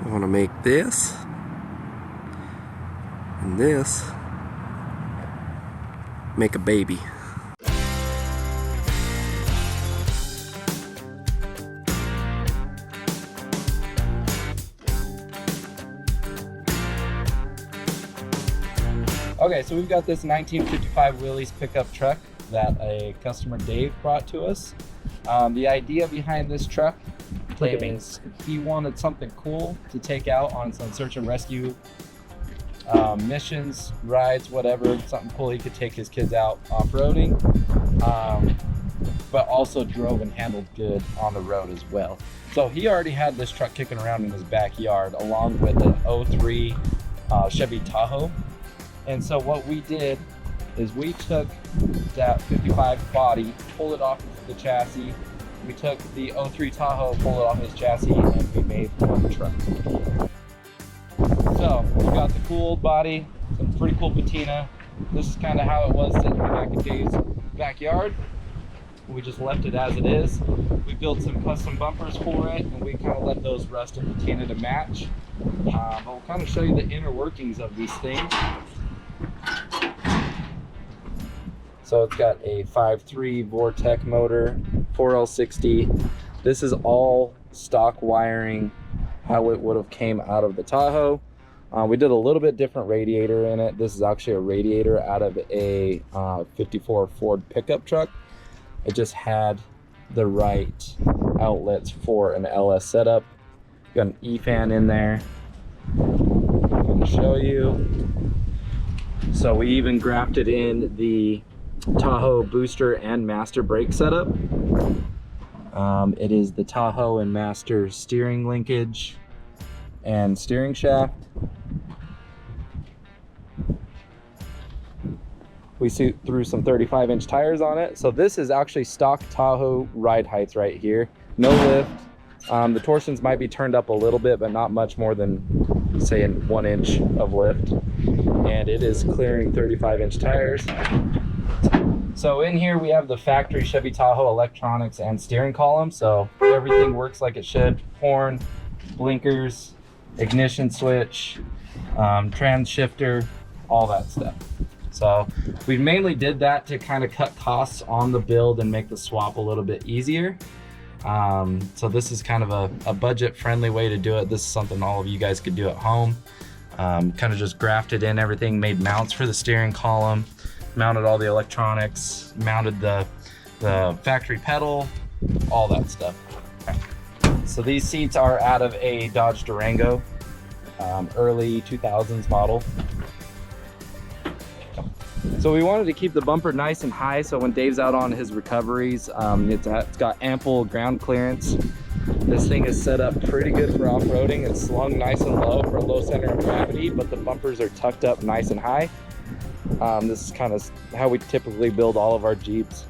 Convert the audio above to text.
I want to make this and this make a baby. Okay, so we've got this 1955 Willys pickup truck that a customer Dave brought to us. The idea behind this truck is he wanted something cool to take out on some search and rescue missions, rides, whatever, something cool he could take his kids out off-roading, but also drove and handled good on the road as well. So he already had this truck kicking around in his backyard along with an 03 Chevy Tahoe. And so what we did is we took that 55 body, pulled it off the chassis. We took the 03 Tahoe, pulled it off his chassis, and we made one truck. So we've got the cool old body, some pretty cool patina. This is kind of how it was sitting back in Dave's backyard. We just left it as it is. We built some custom bumpers for it, and we kind of let those rust and patina to match. But we'll kind of show you the inner workings of these things. So it's got a 5.3 Vortec motor, 4L60. This is all stock wiring, how it would have came out of the Tahoe. We did a little bit different radiator in it. This is actually a radiator out of a 54 Ford pickup truck. It just had the right outlets for an LS setup. Got an E-fan in there. I'm going to show you. So we even grafted in the Tahoe booster and master brake setup. It is the Tahoe and master steering linkage and steering shaft. We threw some 35-inch tires on it. So this is actually stock Tahoe ride heights right here. No lift. The torsions might be turned up a little bit, but not much more than, say, 1 inch of lift. And it is clearing 35-inch tires. So in here we have the factory Chevy Tahoe electronics and steering column. So everything works like it should. Horn, blinkers, ignition switch, trans shifter, all that stuff. So we mainly did that to kind of cut costs on the build and make the swap a little bit easier. So this is kind of a budget friendly way to do it. This is something all of you guys could do at home. Kind of just grafted in everything, made mounts for the steering column, mounted all the electronics, mounted the factory pedal, all that stuff. So these seats are out of a Dodge Durango, early 2000s model. So we wanted to keep the bumper nice and high, so when Dave's out on his recoveries, it's got ample ground clearance. This thing is set up pretty good for off-roading. It's slung nice and low for a low center of gravity, but the bumpers are tucked up nice and high. This is kind of how we typically build all of our Jeeps.